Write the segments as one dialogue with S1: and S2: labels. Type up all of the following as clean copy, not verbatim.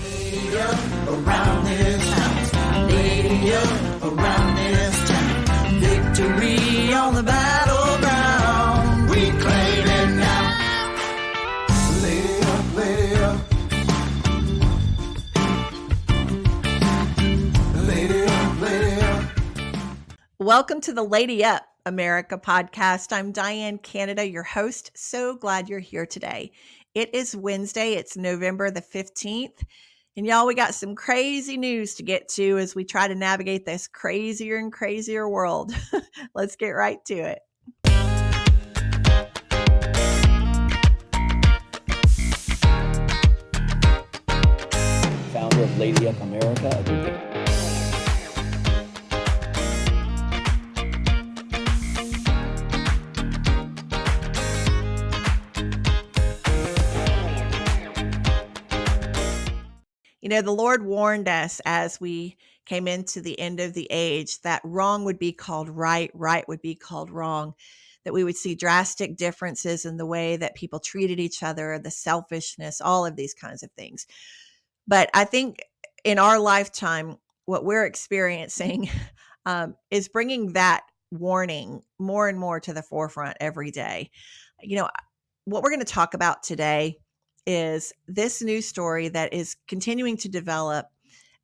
S1: Lady up around this town. Lady up around this town. Victory on the battleground. We claim it now. Lady up, lady up. Lady up, lady up.
S2: Welcome to the Lady Up America podcast. I'm Diane Canada, your host. So glad you're here today. It is Wednesday. It's November the 15th. And y'all, we got some crazy news to get to as we try to navigate this crazier and crazier world. Let's get right to it.
S3: Founder of Lady Up America.
S2: You know, the Lord warned us as we came into the end of the age that wrong would be called right, right would be called wrong, that we would see drastic differences in the way that people treated each other, the selfishness, all of these kinds of things. But I think in our lifetime, what we're experiencing is bringing that warning more and more to the forefront every day. You know, what we're going to talk about today is this news story that is continuing to develop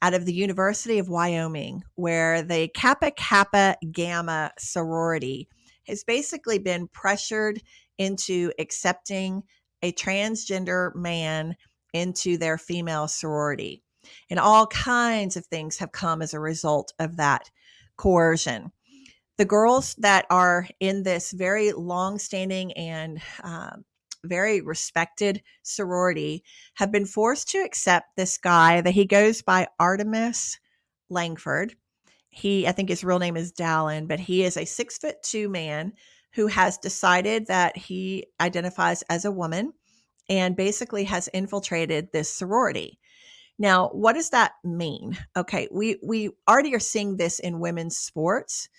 S2: out of the University of Wyoming, where the Kappa Gamma sorority has basically been pressured into accepting a transgender man into their female sorority. And all kinds of things have come as a result of that coercion. The girls that are in this very long-standing and very respected sorority have been forced to accept this guy that he goes by Artemis Langford. I think his real name is Dallin, but he is a 6'2" man who has decided that he identifies as a woman and basically has infiltrated this sorority. Now, what does that mean? Okay, we already are seeing this in women's sports.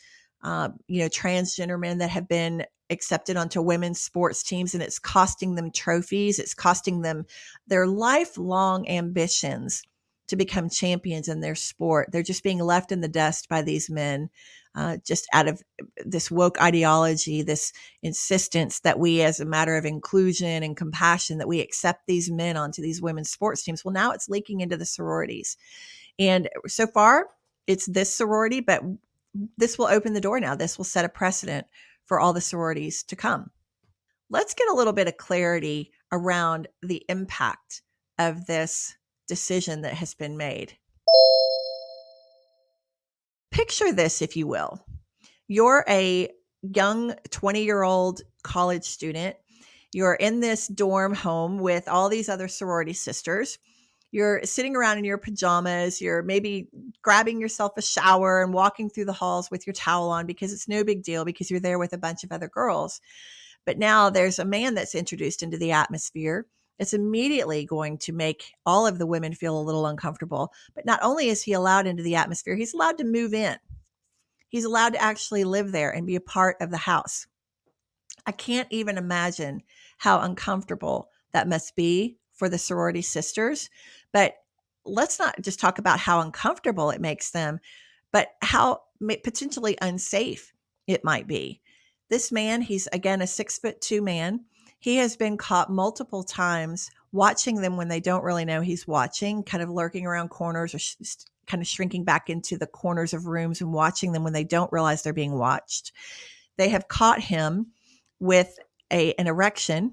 S2: Transgender men that have been accepted onto women's sports teams, and it's costing them trophies. It's costing them their lifelong ambitions to become champions in their sport. They're just being left in the dust by these men, just out of this woke ideology, this insistence that we, as a matter of inclusion and compassion, that we accept these men onto these women's sports teams. Well, now it's leaking into the sororities. And so far, it's this sorority, but this will open the door now. This will set a precedent for all the sororities to come. Let's get a little bit of clarity around the impact of this decision that has been made. Picture this, if you will. You're a young 20-year-old college student. You're in this dorm home with all these other sorority sisters. You're sitting around in your pajamas. You're maybe grabbing yourself a shower and walking through the halls with your towel on because it's no big deal because you're there with a bunch of other girls. But now there's a man that's introduced into the atmosphere. It's immediately going to make all of the women feel a little uncomfortable. But not only is he allowed into the atmosphere, he's allowed to move in. He's allowed to actually live there and be a part of the house. I can't even imagine how uncomfortable that must be for the sorority sisters. But let's not just talk about how uncomfortable it makes them, but how potentially unsafe it might be. This man, he's again a 6'2" man. He has been caught multiple times watching them when they don't really know he's watching, kind of lurking around corners or kind of shrinking back into the corners of rooms and watching them when they don't realize they're being watched. They have caught him with an erection.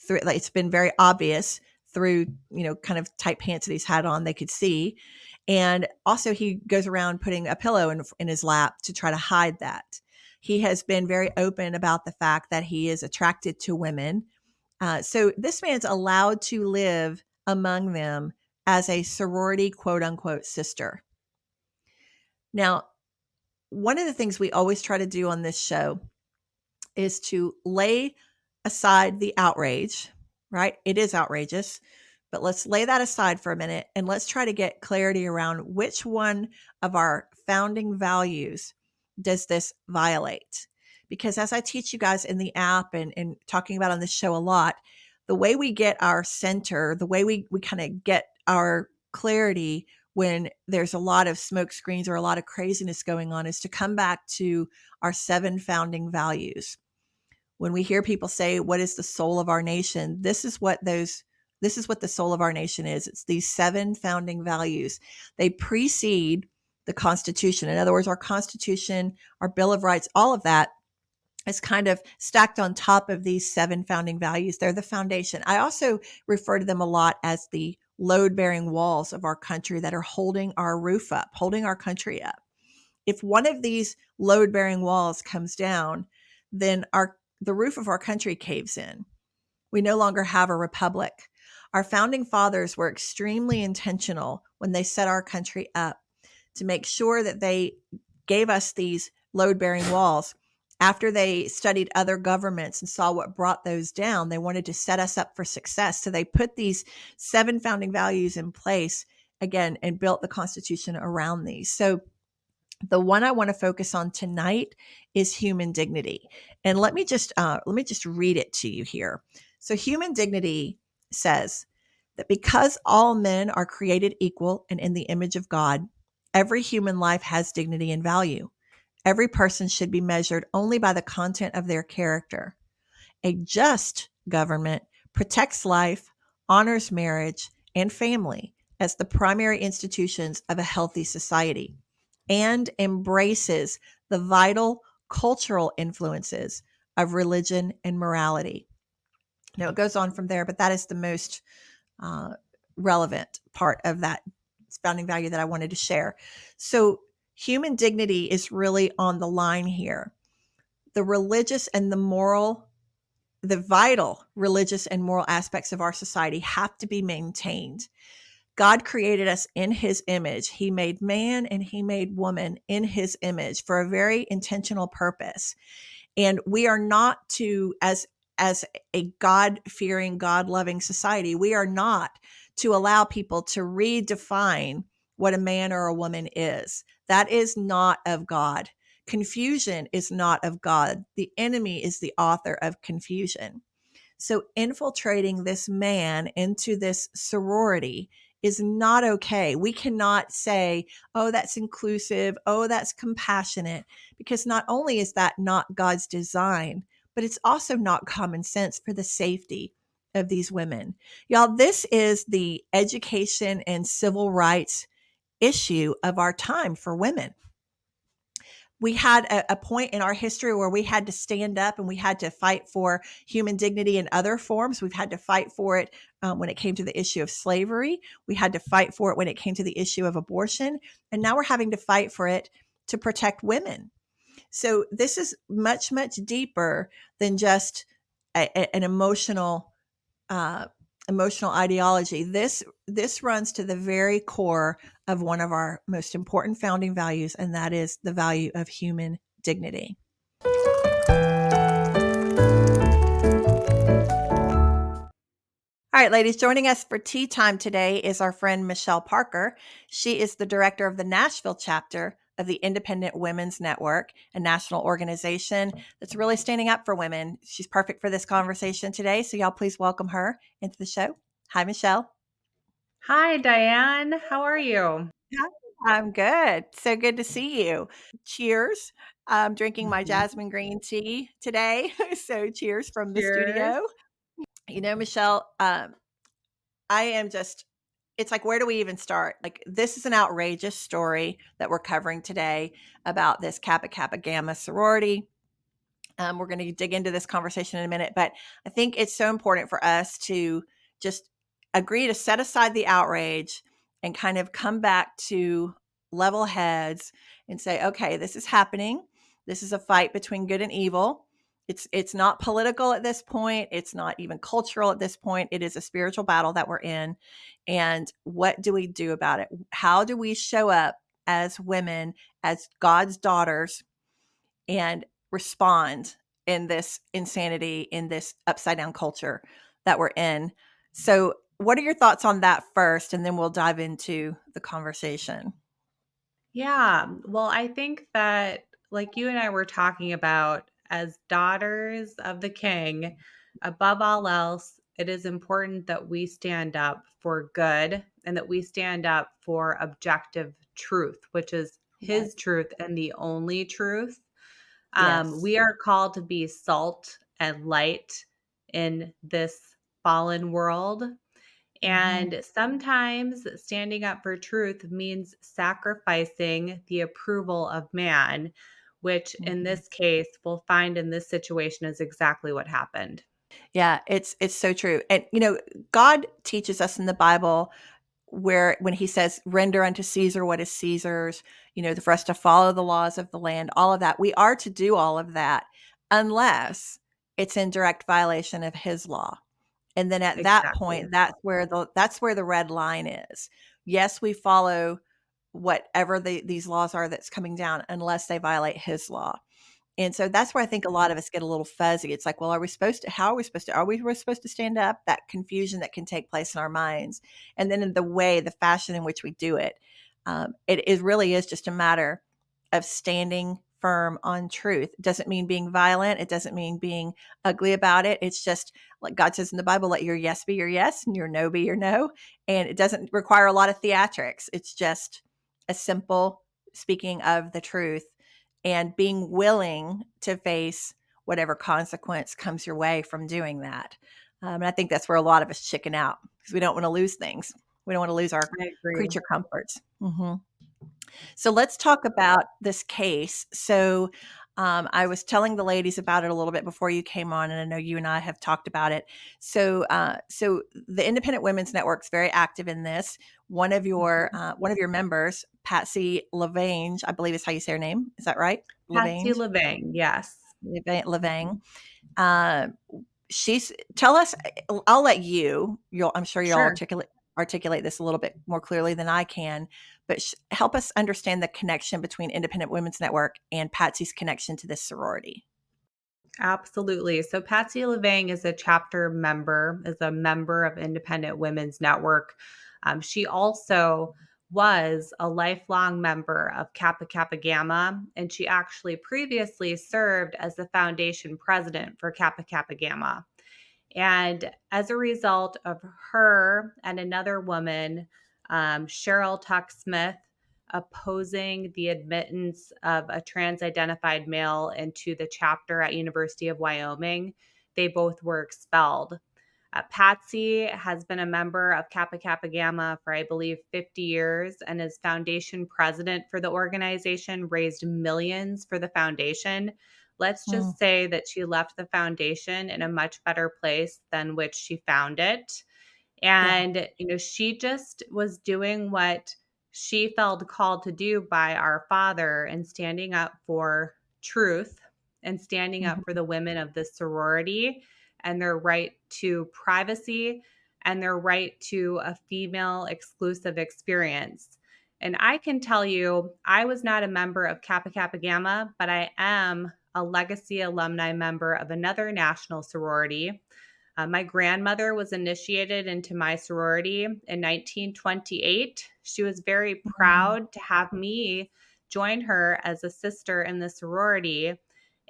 S2: It's been very obvious through, kind of tight pants that he's had on, they could see. And also he goes around putting a pillow in his lap to try to hide that. He has been very open about the fact that he is attracted to women. So this man's allowed to live among them as a sorority, quote unquote, sister. Now, one of the things we always try to do on this show is to lay aside the outrage, right? It is outrageous, but let's lay that aside for a minute and let's try to get clarity around which one of our founding values does this violate? Because as I teach you guys in the app and talking about on this show a lot, the way we get our center, the way we kind of get our clarity when there's a lot of smoke screens or a lot of craziness going on is to come back to our 7 founding values. When we hear people say, what is the soul of our nation? This is what the soul of our nation is. It's these 7 founding values. They precede the Constitution. In other words, our Constitution, our Bill of Rights, all of that is kind of stacked on top of these 7 founding values. They're the foundation. I also refer to them a lot as the load-bearing walls of our country that are holding our roof up, holding our country up. If one of these load-bearing walls comes down, then the roof of our country caves in. We no longer have a republic. Our founding fathers were extremely intentional when they set our country up to make sure that they gave us these load-bearing walls. After they studied other governments and saw what brought those down, they wanted to set us up for success. So they put these 7 founding values in place again and built the Constitution around these. So the one I want to focus on tonight is human dignity. And let me just read it to you here. So human dignity says that because all men are created equal and in the image of God, every human life has dignity and value. Every person should be measured only by the content of their character. A just government protects life, honors marriage and family as the primary institutions of a healthy society, and embraces the vital cultural influences of religion and morality. Now, it goes on from there, but that is the most relevant part of that founding value that I wanted to share. So human dignity is really on the line here. The religious and the vital religious and moral aspects of our society have to be maintained. God created us in his image. He made man and he made woman in his image for a very intentional purpose. And we are not to, as a God-fearing, God-loving society, we are not to allow people to redefine what a man or a woman is. That is not of God. Confusion is not of God. The enemy is the author of confusion. So infiltrating this man into this sorority is not okay. We cannot say, oh, that's inclusive. Oh, that's compassionate, because not only is that not God's design, but it's also not common sense for the safety of these women. Y'all, this is the education and civil rights issue of our time for women. We had a point in our history where we had to stand up and we had to fight for human dignity in other forms. We've had to fight for it when it came to the issue of slavery. We had to fight for it when it came to the issue of abortion. And now we're having to fight for it to protect women. So this is much, much deeper than just an emotional ideology. This runs to the very core of one of our most important founding values, and that is the value of human dignity. All right, ladies, joining us for tea time today is our friend Michelle Parker. She is the director of the Nashville chapter of the Independent Women's Network, a national organization that's really standing up for women. She's perfect for this conversation today. So y'all please welcome her into the show. Hi, Michelle.
S4: Hi, Diane. How are you?
S2: Hi, I'm good. So good to see you. Cheers. I'm drinking my jasmine green tea today. So cheers from the
S4: Cheers.
S2: studio. You know, Michelle, I am just, it's like, where do we even start? Like, this is an outrageous story that we're covering today about this Kappa Kappa Gamma sorority. We're going to dig into this conversation in a minute, but I think it's so important for us to just agree to set aside the outrage and kind of come back to level heads and say, okay, this is happening. This is a fight between good and evil. It's not political at this point. It's not even cultural at this point. It is a spiritual battle that we're in. And what do we do about it? How do we show up as women, as God's daughters, and respond in this insanity, in this upside down culture that we're in? So what are your thoughts on that first? And then we'll dive into the conversation.
S4: Yeah. Well, I think that, like you and I were talking about, as daughters of the king, above all else, it is important that we stand up for good and that we stand up for objective truth, which is
S2: Yes.
S4: his truth and the only truth.
S2: Yes.
S4: We are called to be salt and light in this fallen world.
S2: Mm-hmm.
S4: And sometimes standing up for truth means sacrificing the approval of man, which in
S2: Mm-hmm.
S4: this case, we'll find in this situation is exactly what happened.
S2: Yeah, it's so true. And God teaches us in the Bible where when he says render unto Caesar what is Caesar's, for us to follow the laws of the land, all of that. We are to do all of that unless it's in direct violation of his law. And then at that
S4: Exactly.
S2: point, that's where the red line is. Yes, we follow whatever these laws are that's coming down unless they violate his law. And so that's where I think a lot of us get a little fuzzy. It's like, well, how are we supposed to stand up? That confusion that can take place in our minds. And then in the fashion in which we do it, it really is just a matter of standing firm on truth. It doesn't mean being violent. It doesn't mean being ugly about it. It's just like God says in the Bible, let your yes be your yes and your no be your no. And it doesn't require a lot of theatrics. It's just a simple speaking of the truth and being willing to face whatever consequence comes your way from doing that. And I think that's where a lot of us chicken out because we don't want to lose things. We don't want to lose our
S4: I agree.
S2: creature comforts. Hmm. So let's talk about this case. So I was telling the ladies about it a little bit before you came on, and I know you and I have talked about it. So the Independent Women's Network is very active in this. One of your members, Patsy Levang, I believe is how you say her name. Is that right?
S4: Patsy
S2: Levang,
S4: Levang, yes.
S2: Levang.
S4: Mhm.
S2: Uh, she's tell us. I'll let you. I'm sure you'll
S4: Sure.
S2: articulate this a little bit more clearly than I can. But help us understand the connection between Independent Women's Network and Patsy's connection to this sorority.
S4: Absolutely. So Patsy Levang is a chapter member, is a member of Independent Women's Network. She also was a lifelong member of Kappa Kappa Gamma, and she actually previously served as the foundation president for Kappa Kappa Gamma. And as a result of her and another woman, Cheryl Tuck Smith, opposing the admittance of a trans-identified male into the chapter at University of Wyoming, they both were expelled. Patsy has been a member of Kappa Kappa Gamma for, I believe, 50 years and is foundation president for the organization, raised millions for the foundation. Let's
S2: Mm,
S4: just say that she left the foundation in a much better place than which she found it.
S2: yeah.
S4: And, she just was doing what she felt called to do by our Father and standing up for truth and standing up for
S2: Mhm.
S4: the women of this sorority and their right to privacy and their right to a female exclusive experience. And I can tell you, I was not a member of Kappa Kappa Gamma, but I am a legacy alumni member of another national sorority. My grandmother was initiated into my sorority in 1928. She was very
S2: Mhm.
S4: proud to have me join her as a sister in the sorority.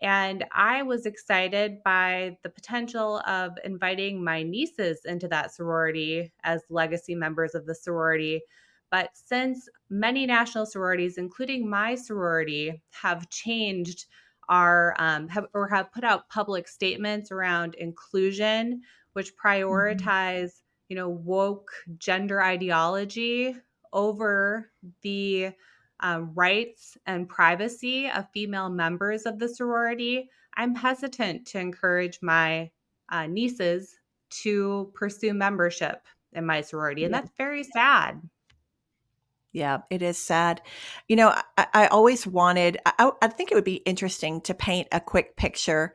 S4: And I was excited by the potential of inviting my nieces into that sorority as legacy members of the sorority. But since many national sororities, including my sorority, have changed have put out public statements around inclusion, which
S2: Mhm.
S4: prioritize, woke gender ideology over the rights and privacy of female members of the sorority, I'm hesitant to encourage my nieces to pursue membership in my sorority. And
S2: Yeah.
S4: that's very sad.
S2: Yeah, it is sad. I always wanted, I think it would be interesting to paint a quick picture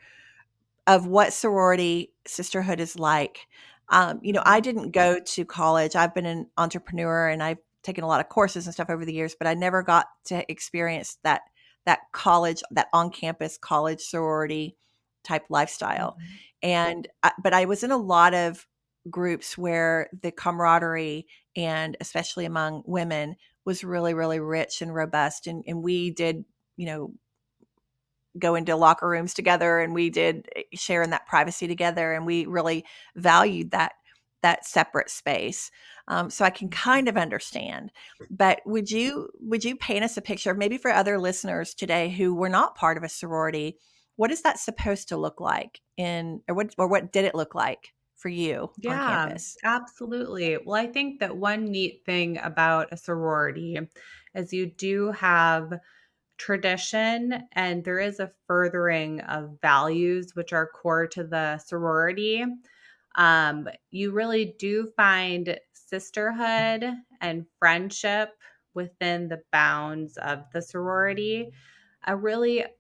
S2: of what sorority sisterhood is like. I
S4: Mhm.
S2: didn't go to college. I've been an entrepreneur and I've taken a lot of courses and stuff over the years, but I never got to experience that college, that on-campus college sorority type lifestyle.
S4: Mhm.
S2: But I was in a lot of groups where the camaraderie and especially among women was really, really rich and robust. And we did, you know, go into locker rooms together, and we did share in that privacy together, and we really valued that separate space. So I can kind of understand. But would you paint us a picture, maybe for other listeners today who were not part of a sorority? What is that supposed to look like or what did it look like for you on
S4: Yeah,
S2: campus?
S4: absolutely. Well, I think that one neat thing about a sorority is you do have tradition and there is a furthering of values which are core to the sorority. You really do find sisterhood and friendship within the bounds of the sorority.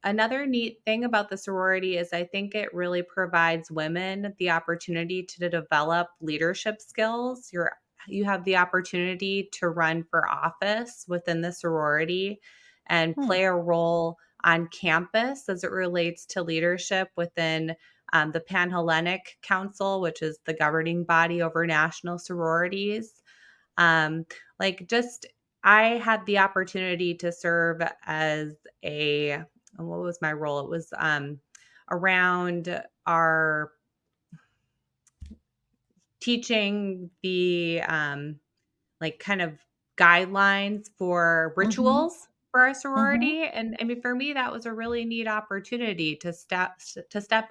S4: Another neat thing about the sorority is I think it really provides women the opportunity to develop leadership skills. You have the opportunity to run for office within the sorority and
S2: Hmm.
S4: play a role on campus as it relates to leadership within the Panhellenic Council, which is the governing body over national sororities. Um, like just I had the opportunity to serve as a what was my role? It was around our teaching the like kind of guidelines for
S2: Mhm.
S4: rituals for our
S2: Mhm.
S4: sorority. And I mean, for me, that was a really neat opportunity to step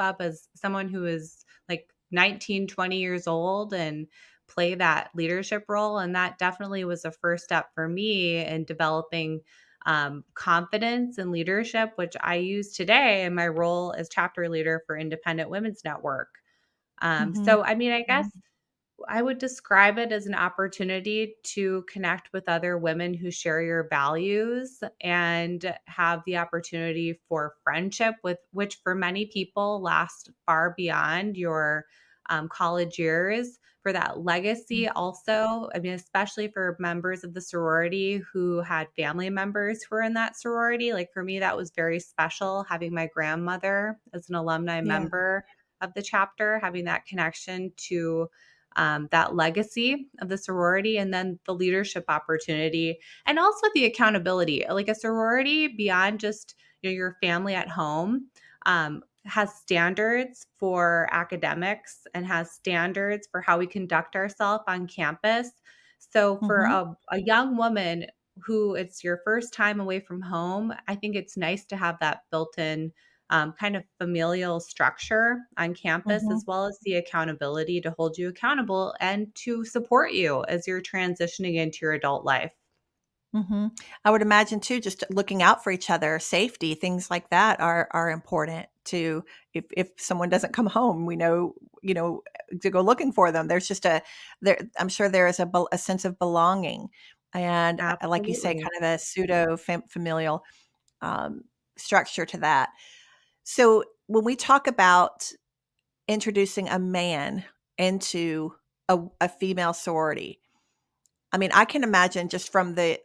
S4: up as someone who is like 19, 20 years old and play that leadership role. And that definitely was a first step for me in developing confidence and leadership, which I use today in my role as chapter leader for Independent Women's Network.
S2: Mhm.
S4: So, I mean, I guess I would describe it as an opportunity to connect with other women who share your values and have the opportunity for friendship with which for many people lasts far beyond your college years. For that legacy also, I mean, especially for members of the sorority who had family members who were in that sorority. Like for me, that was very special having my grandmother as an alumni
S2: Yeah.
S4: member of the chapter, having that connection to that legacy of the sorority and then the leadership opportunity and also the accountability. Like a sorority beyond just your family at home has standards for academics and has standards for how we conduct ourselves on campus. So for
S2: Mhm.
S4: a young woman who it's your first time away from home, I think it's nice to have that built-in kind of familial structure on campus, as
S2: Mhm.
S4: well as the accountability to hold you accountable and to support you as you're transitioning into your adult life.
S2: Mhm. I would imagine too, just looking out for each other, safety, things like that are important to if someone doesn't come home, we know, to go looking for them. There's just I'm sure there is a sense of belonging and like you say,
S4: Absolutely.
S2: kind of a pseudo familial um, structure to that. So when we talk about introducing a man into a female sorority, I mean, I can imagine just from the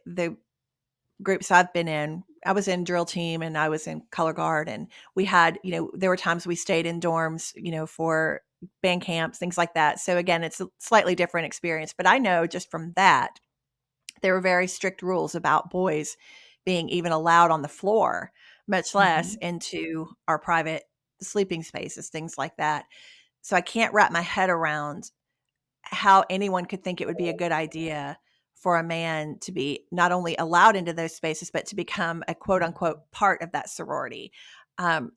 S2: groups I've been in. I was in drill team and I was in color guard, and we had, there were times we stayed in dorms, for band camps, things like that. So again, it's a slightly different experience, but I know just from that, there were very strict rules about boys being even allowed on the floor, much less
S4: Mhm.
S2: into our private sleeping spaces, things like that. So I can't wrap my head around how anyone could think it would be a good idea for a man to be not only allowed into those spaces, but to become a quote unquote part of that sorority.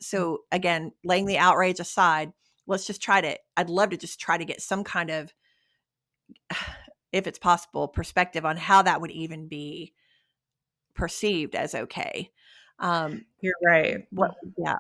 S2: So again, laying the outrage aside, I'd love to just try to get some kind of, if it's possible, perspective on how that would even be perceived as okay. Um,
S4: You're right.
S2: what, yeah.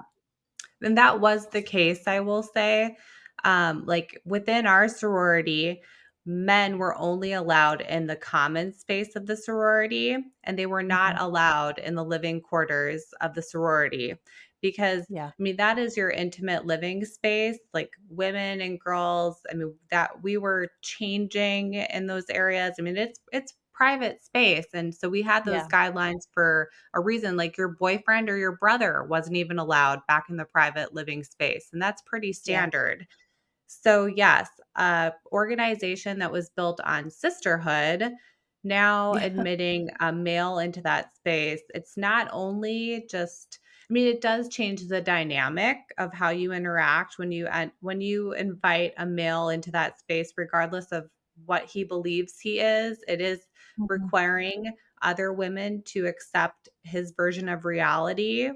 S4: And that was the case, I will say. Like within our sorority, men were only allowed in the common space of the sorority, and they were not
S2: Mhm.
S4: allowed in the living quarters of the sorority. Because,
S2: Yeah.
S4: I mean, that is your intimate living space, like women and girls. I mean, that we were changing in those areas. I mean, it's private space. And so we had those
S2: Yeah.
S4: guidelines for a reason, like your boyfriend or your brother wasn't even allowed back in the private living space. And that's pretty
S2: Yeah.
S4: standard. So, yes, a organization that was built on sisterhood, now
S2: Yeah.
S4: admitting a male into that space. It's not only just I mean, it does change the dynamic of how you interact when you invite a male into that space, regardless of what he believes he is. It is
S2: Mhm.
S4: requiring other women to accept his version of reality,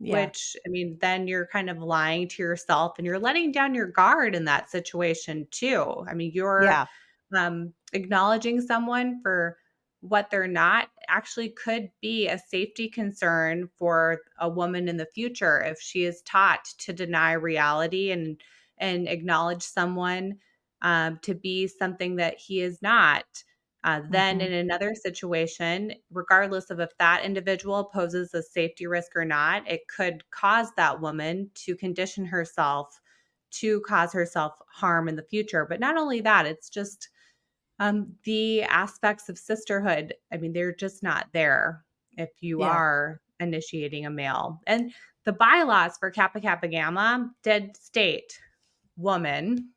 S2: Yeah.
S4: which, I mean, then you're kind of lying to yourself and you're letting down your guard in that situation too. I mean, you're
S2: Yeah.
S4: acknowledging someone for what they're not actually could be a safety concern for a woman in the future if she is taught to deny reality and acknowledge someone to be something that he is not. Then
S2: Mhm.
S4: in another situation, regardless of if that individual poses a safety risk or not, it could cause that woman to condition herself to cause herself harm in the future. But not only that, it's just the aspects of sisterhood, I mean, they're just not there if you
S2: Yeah.
S4: are initiating a male. And the bylaws for Kappa Kappa Gamma did state woman,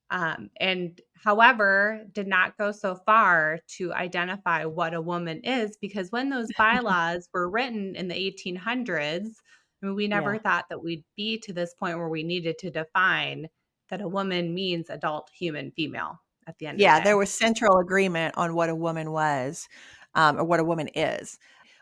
S4: and however, did not go so far to identify what a woman is because when those bylaws were written in the 1800s, I mean, we never
S2: Yeah.
S4: thought that we'd be to this point where we needed to define that a woman means adult human female at the end of the
S2: Yeah, there
S4: day.
S2: was central agreement on what a woman was, or what a woman is.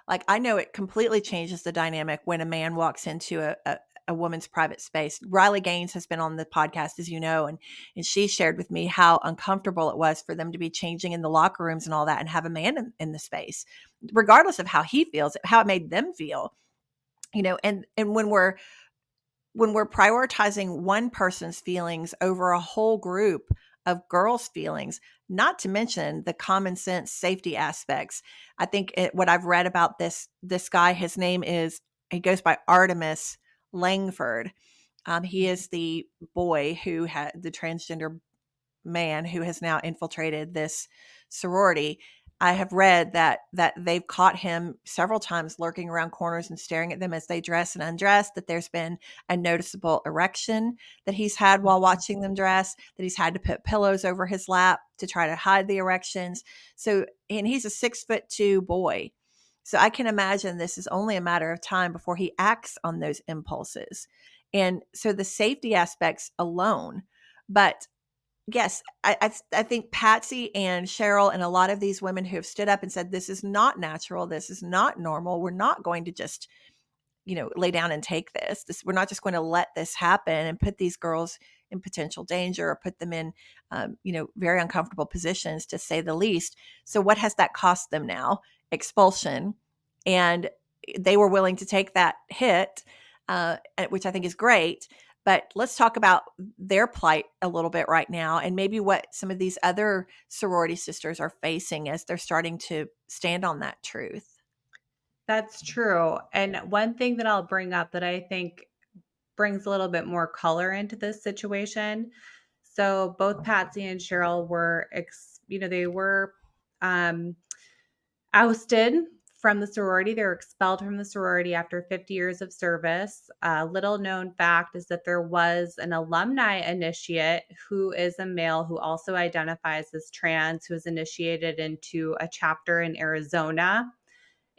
S2: Like, I know it completely changes the dynamic when a man walks into a woman's private space. Riley Gaines has been on the podcast, as you know, and she shared with me how uncomfortable it was for them to be changing in the locker rooms and all that and have a man in the space, regardless of how he feels, how it made them feel, and when we're prioritizing one person's feelings over a whole group of girls' feelings, not to mention the common sense safety aspects. I think what I've read about this guy, his name is he goes by Artemis Langford. He is the boy who had the transgender man who has now infiltrated this sorority. I have read that they've caught him several times lurking around corners and staring at them as they dress and undress, that there's been a noticeable erection that he's had while watching them dress, that he's had to put pillows over his lap to try to hide the erections. So, and he's a 6'2" boy. So I can imagine this is only a matter of time before he acts on those impulses. And so the safety aspects alone, but yes, I think Patsy and Cheryl and a lot of these women who have stood up and said, this is not natural. This is not normal. We're not going to just, lay down and take this. We're not just going to let this happen and put these girls in potential danger or put them in, very uncomfortable positions, to say the least. So what has that cost them now? Expulsion. And they were willing to take that hit, which I think is great. But let's talk about their plight a little bit right now, and maybe what some of these other sorority sisters are facing as they're starting to stand on that truth.
S4: That's true. And one thing that I'll bring up that I think brings a little bit more color into this situation. So both Patsy and Cheryl were, they were um, ousted from the sorority. They were expelled from the sorority after 50 years of service. Little known fact is that there was an alumni initiate who is a male who also identifies as trans, who was initiated into a chapter in Arizona.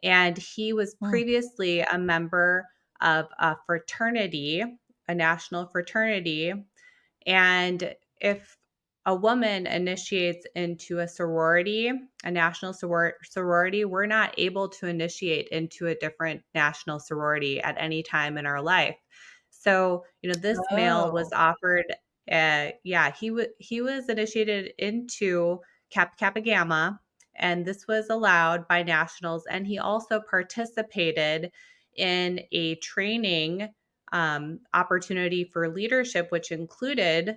S4: And he was
S2: Mm.
S4: previously a member of a fraternity, a national fraternity. And if a woman initiates into a sorority, a national sorority, we're not able to initiate into a different national sorority at any time in our life. So, this male was
S2: Oh.
S4: offered, he was initiated into Kappa Kappa Gamma, and this was allowed by nationals. And he also participated in a training opportunity for leadership, which included,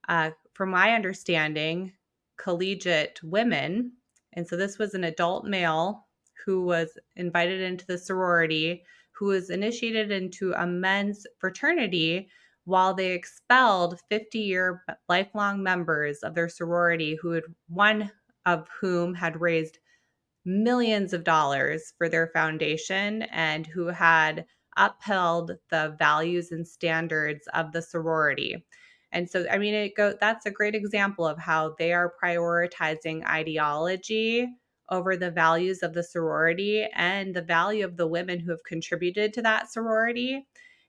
S4: from my understanding, collegiate women. And so this was an adult male who was invited into the sorority, who was initiated into a men's fraternity while they expelled 50-year lifelong members of their sorority, one of whom had raised millions of dollars for their foundation and who had upheld the values and standards of the sorority. And so, I mean, that's a great example of how they are prioritizing ideology over the values of the sorority and the value of the women who have contributed to that sorority.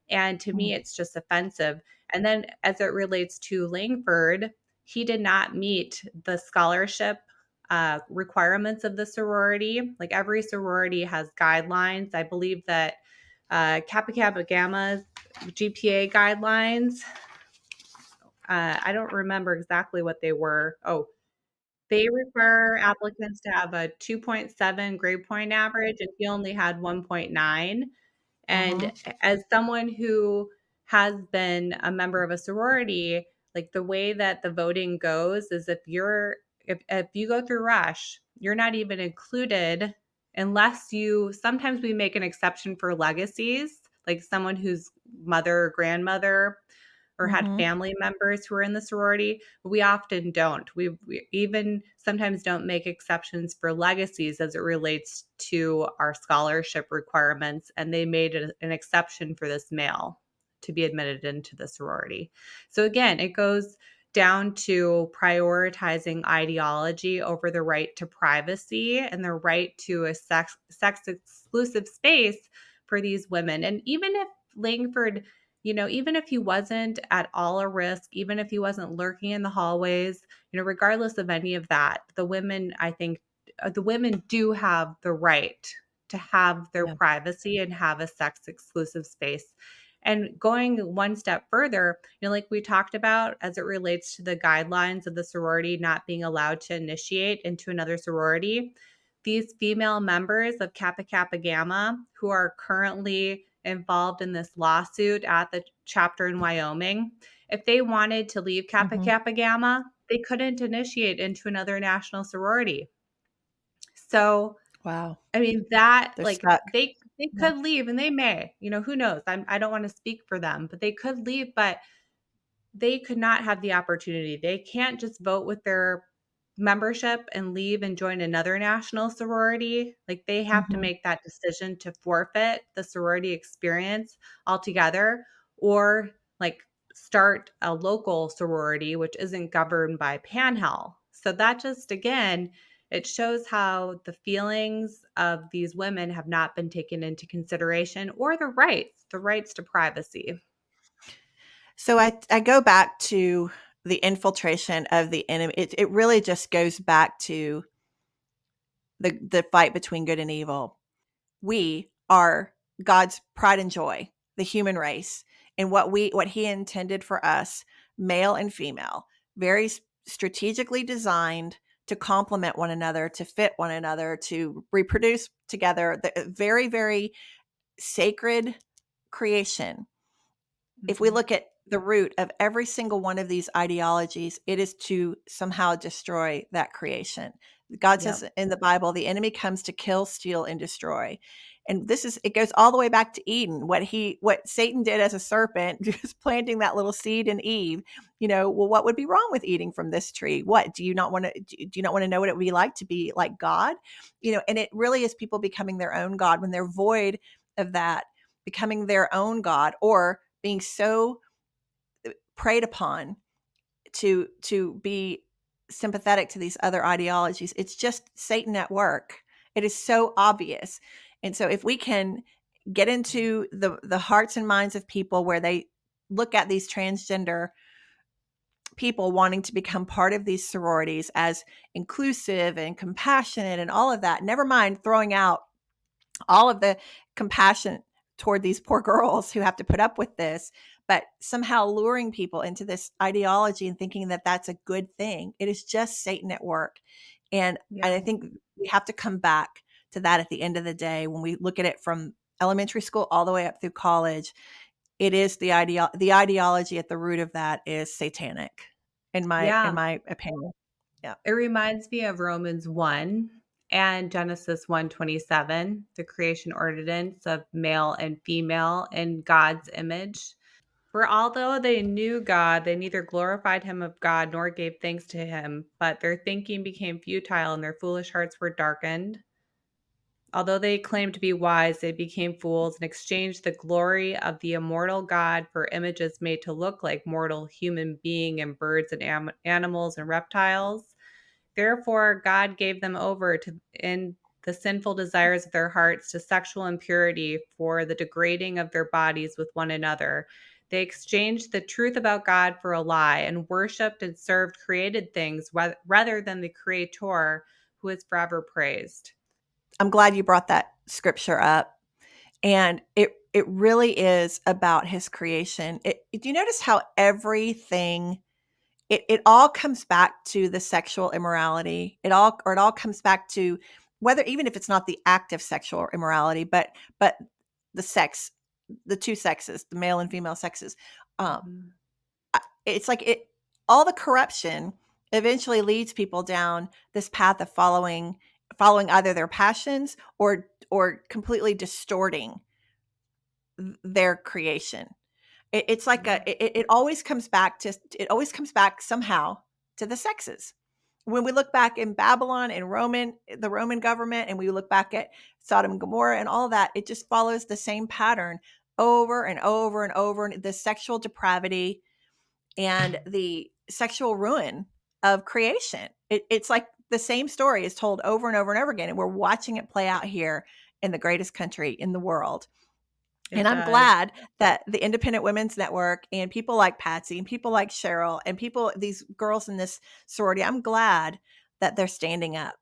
S4: And to me, it's just offensive. And then as it relates to Langford, he did not meet the scholarship requirements of the sorority. Like every sorority has guidelines. I believe that Kappa Kappa Gamma's GPA guidelines, I don't remember exactly what they were. Oh, they require applicants to have a 2.7 grade point average, and he only had 1.9. And as someone who has been a member of a sorority, like the way that the voting goes is if you go through Rush, you're not even included unless sometimes we make an exception for legacies, like someone whose mother or grandmother or had family members who are in the sorority, but we often don't. We even sometimes don't make exceptions for legacies as it relates to our scholarship requirements, and they made an exception for this male to be admitted into the sorority. So again, it goes down to prioritizing ideology over the right to privacy and the right to a sex exclusive space for these women. And even if Langford, even if he wasn't at all a risk, even if he wasn't lurking in the hallways, regardless of any of that, the women, I think, the women do have the right to have their privacy and have a sex exclusive space. And going one step further, like we talked about as it relates to the guidelines of the sorority not being allowed to initiate into another sorority, these female members of Kappa Kappa Gamma who are currently involved in this lawsuit at the chapter in Wyoming, if they wanted to leave Kappa Kappa Gamma, they couldn't initiate into another national sorority. So,
S2: Wow.
S4: I mean, that
S2: They're
S4: like
S2: stuck.
S4: they could leave, and they may, who knows? I don't want to speak for them, but they could leave, but they could not have the opportunity. They can't just vote with their membership and leave and join another national sorority. Like they have to make that decision to forfeit the sorority experience altogether, or like start a local sorority, which isn't governed by Panhandle. So that just, again, it shows how the feelings of these women have not been taken into consideration, or the rights to privacy.
S2: So I go back to the infiltration of the enemy. It really just goes back to the fight between good and evil. We are God's pride and joy, the human race, and what he intended for us, male and female, very strategically designed to complement one another, to fit one another, to reproduce together. The very, very sacred creation. If we look at the root of every single one of these ideologies, it is to somehow destroy that creation. God says in the Bible, the enemy comes to kill, steal, and destroy. And it goes all the way back to Eden. What Satan did as a serpent, just planting that little seed in Eve, well, what would be wrong with eating from this tree? What do you not want to know what it would be like to be like God? And it really is people becoming their own God when they're void of that, becoming their own God, or being so preyed upon to be sympathetic to these other ideologies. It's just Satan at work. It is so obvious. And so if we can get into the hearts and minds of people where they look at these transgender people wanting to become part of these sororities as inclusive and compassionate and all of that, never mind throwing out all of the compassion toward these poor girls who have to put up with this, but somehow luring people into this ideology and thinking that that's a good thing. It is just Satan at work. And I think we have to come back to that at the end of the day. When we look at it from elementary school all the way up through college, it is the ideology at the root of that is satanic, in my opinion. Yeah.
S4: It reminds me of Romans 1 and Genesis 1:27, the creation ordinance of male and female in God's image. For although they knew God, they neither glorified him of God nor gave thanks to him, but their thinking became futile and their foolish hearts were darkened. Although they claimed to be wise, they became fools and exchanged the glory of the immortal God for images made to look like mortal human being and birds and animals and reptiles. Therefore, God gave them over to in the sinful desires of their hearts to sexual impurity for the degrading of their bodies with one another. They exchanged the truth about God for a lie and worshiped and served created things rather than the Creator, who is forever praised.
S2: I'm glad you brought that scripture up. And it really is about his creation. Do you notice how everything it all comes back to the sexual immorality? It all comes back to, whether, even if it's not the act of sexual immorality, but the sex, the two sexes, the male and female sexes.
S4: Mhm.
S2: It's like all the corruption eventually leads people down this path of following either their passions or completely distorting their creation. It's like it always comes back to, somehow to the sexes. When we look back in Babylon and the Roman government, and we look back at Sodom and Gomorrah and all that, it just follows the same pattern over and over and over. And the sexual depravity and the sexual ruin of creation. It's like the same story is told over and over and over again. And we're watching it play out here in the greatest country in the world.
S4: It
S2: And I'm
S4: does.
S2: glad that the Independent Women's Network and people like Patsy and people like Cheryl and these girls in this sorority, I'm glad that they're standing up.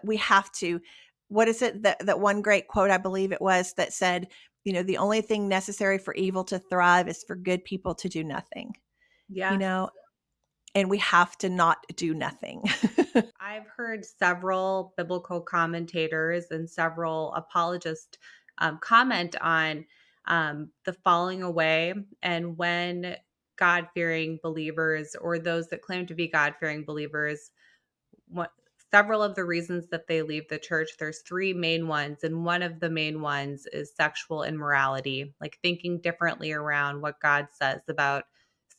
S2: We have to. What is it, that one great quote, I believe it was, that said, the only thing necessary for evil to thrive is for good people to do nothing,
S4: Yes.
S2: and we have to not do nothing.
S4: I've heard several biblical commentators and several apologists comment on the falling away, and when God-fearing believers, or those that claim to be God-fearing believers, what several of the reasons that they leave the church, there's three main ones, and one of the main ones is sexual immorality, like thinking differently around what God says about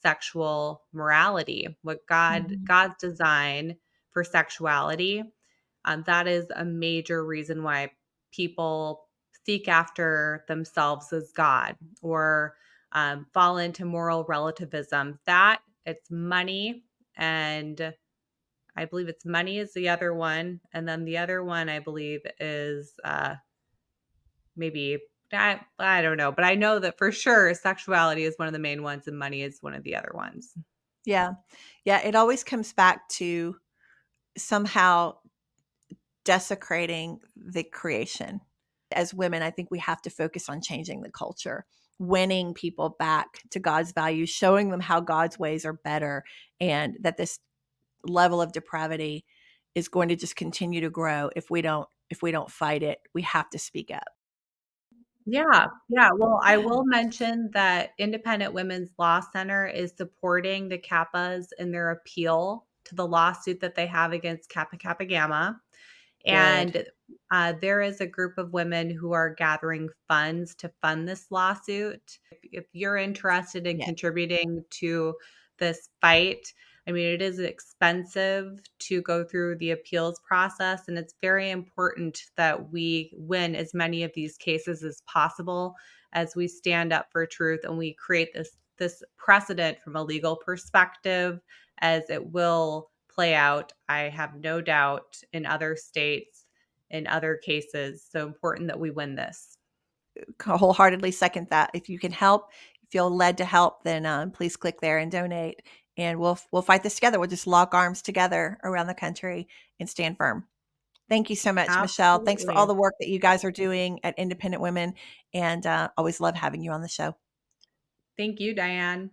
S4: sexual morality, what God's design for sexuality. That is a major reason why people seek after themselves as God, or fall into moral relativism. That it's money, and I believe it's money is the other one, and then the other one I believe is maybe I don't know, but I know that for sure sexuality is one of the main ones, and money is one of the other ones.
S2: Yeah. Yeah. It always comes back to somehow desecrating the creation. As women, I think we have to focus on changing the culture, winning people back to God's values, showing them how God's ways are better, and that this level of depravity is going to just continue to grow if we don't fight it. We have to speak up.
S4: Yeah, yeah. Well, I will mention that Independent Women's Law Center is supporting the Kappas in their appeal to the lawsuit that they have against Kappa Kappa Gamma.
S2: Good.
S4: And there is a group of women who are gathering funds to fund this lawsuit. If you're interested in
S2: Yeah.
S4: contributing to this fight, I mean, it is expensive to go through the appeals process, and it's very important that we win as many of these cases as possible as we stand up for truth and we create this precedent from a legal perspective, as it will play out, I have no doubt, in other states, in other cases. So important that we win this.
S2: Wholeheartedly second that. If you can help, feel led to help, then please click there and donate, and we'll fight this together. We'll just lock arms together around the country and stand firm. Thank you so much, Michelle. Thanks for all
S4: Absolutely.
S2: the work that you guys are doing at Independent Women, and always love having you on the show.
S4: Thank you, Diane.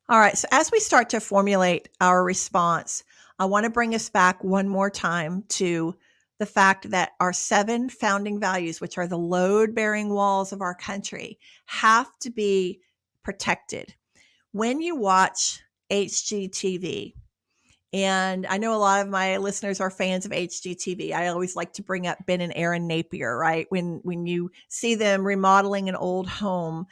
S2: All right. So as we start to formulate our response, I want to bring us back one more time to the fact that our 7 founding values, which are the load-bearing walls of our country, have to be protected. When you watch HGTV, and I know a lot of my listeners are fans of HGTV. I always like to bring up Ben and Erin Napier, right? When you see them remodeling an old home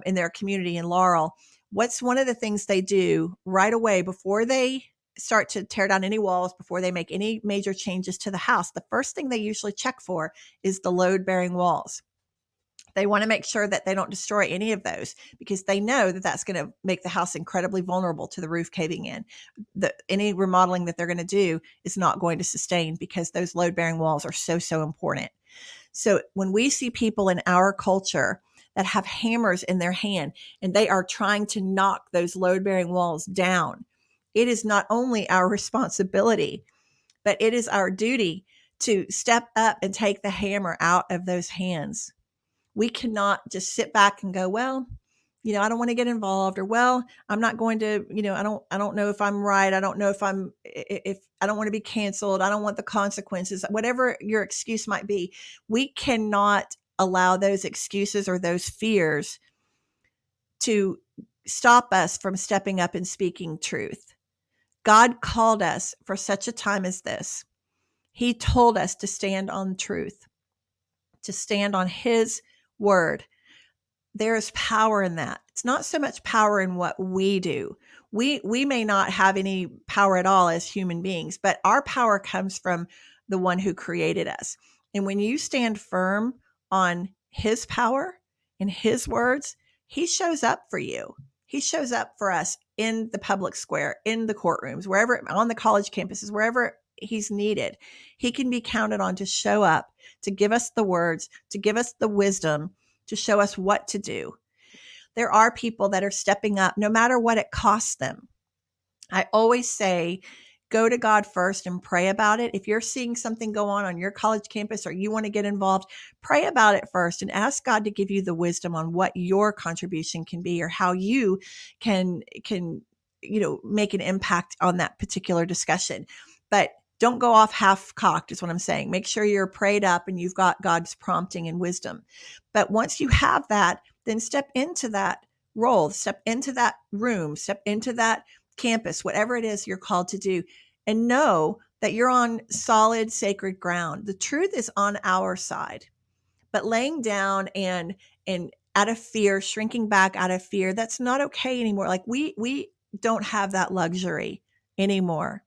S2: in their community in Laurel, what's one of the things they do right away before they start to tear down any walls, before they make any major changes to the house? The first thing they usually check for is the load-bearing walls. They want to make sure that they don't destroy any of those because they know that that's going to make the house incredibly vulnerable to the roof caving in. Any remodeling that they're going to do is not going to sustain because those load-bearing walls are so important. So when we see people in our culture that have hammers in their hand and they are trying to knock those load-bearing walls down, it is not only our responsibility, but it is our duty to step up and take the hammer out of those hands. We cannot just sit back and go, well, I don't want to get involved, or, well, I'm not going to, I don't know if I'm right. I don't know if I don't want to be canceled. I don't want the consequences, whatever your excuse might be. We cannot allow those excuses or those fears to stop us from stepping up and speaking truth. God called us for such a time as this. He told us to stand on truth, to stand on his word. There is power in that. It's not so much power in what we do. We may not have any power at all as human beings, but our power comes from the one who created us. And when you stand firm on his power and his words, he shows up for you. He shows up for us in the public square, in the courtrooms, wherever, on the college campuses, wherever he's needed. He can be counted on to show up, to give us the words, to give us the wisdom, to show us what to do. There are people that are stepping up no matter what it costs them. I always say, go to God first and pray about it. If you're seeing something go on your college campus or you want to get involved, pray about it first and ask God to give you the wisdom on what your contribution can be or how you can make an impact on that particular discussion. But don't go off half-cocked is what I'm saying. Make sure you're prayed up and you've got God's prompting and wisdom. But once you have that, then step into that role, step into that room, step into that campus, whatever it is you're called to do, and know that you're on solid, sacred ground. The truth is on our side. But laying down and out of fear, shrinking back out of fear, that's not okay anymore. Like we don't have that luxury anymore.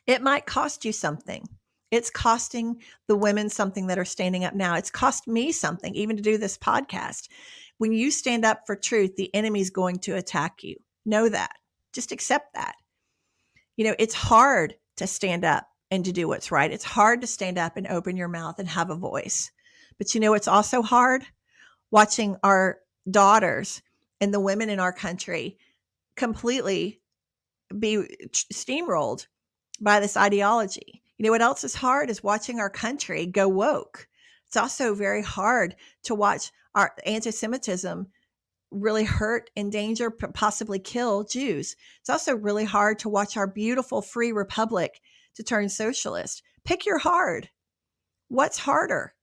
S2: It might cost you something. It's costing the women something that are standing up now. It's cost me something, even to do this podcast. When you stand up for truth, the enemy's going to attack you. Know that. Just accept that. It's hard to stand up and to do what's right. It's hard to stand up and open your mouth and have a voice. But it's also hard watching our daughters and the women in our country completely be steamrolled by this ideology. What else is hard is watching our country go woke. It's also very hard to watch our anti-Semitism really hurt, endanger, possibly kill Jews. It's also really hard to watch our beautiful free republic to turn socialist. Pick your hard. What's harder?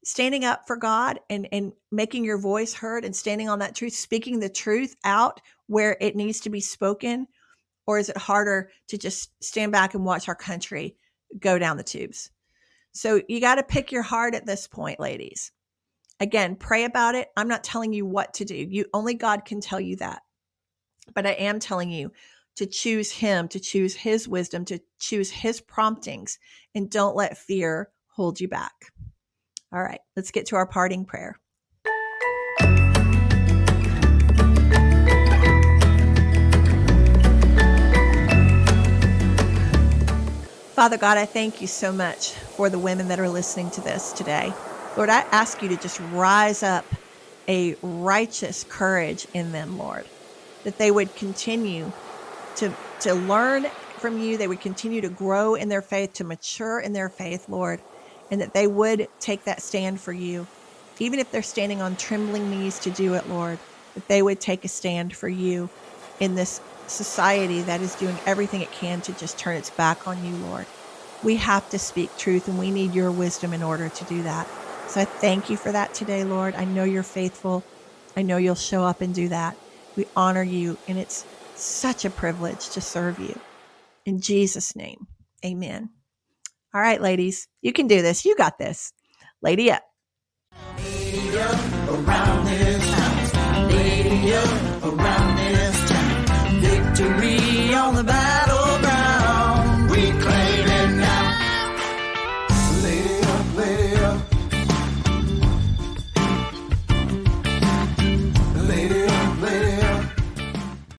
S2: Standing up for God and making your voice heard and standing on that truth, speaking the truth out where it needs to be spoken? Or is it harder to just stand back and watch our country go down the tubes? So you got to pick your heart at this point, ladies. Again, pray about it. I'm not telling you what to do. Only God can tell you that. But I am telling you to choose him, to choose his wisdom, to choose his promptings, and don't let fear hold you back. All right, let's get to our parting prayer. Father God, I thank you so much for the women that are listening to this today. Lord, I ask you to just rise up a righteous courage in them, Lord, that they would continue to learn from you. They would continue to grow in their faith, to mature in their faith, Lord, and that they would take that stand for you. Even if they're standing on trembling knees to do it, Lord, that they would take a stand for you in this society that is doing everything it can to just turn its back on you, Lord. We have to speak truth, and we need your wisdom in order to do that. So I thank you for that today, Lord. I know you're faithful. I know you'll show up and do that. We honor you, and it's such a privilege to serve you. In Jesus' name, amen. All right, ladies, you can do this. You got this. Lady up.
S1: Lady up around this town. Lady up around this town. Victory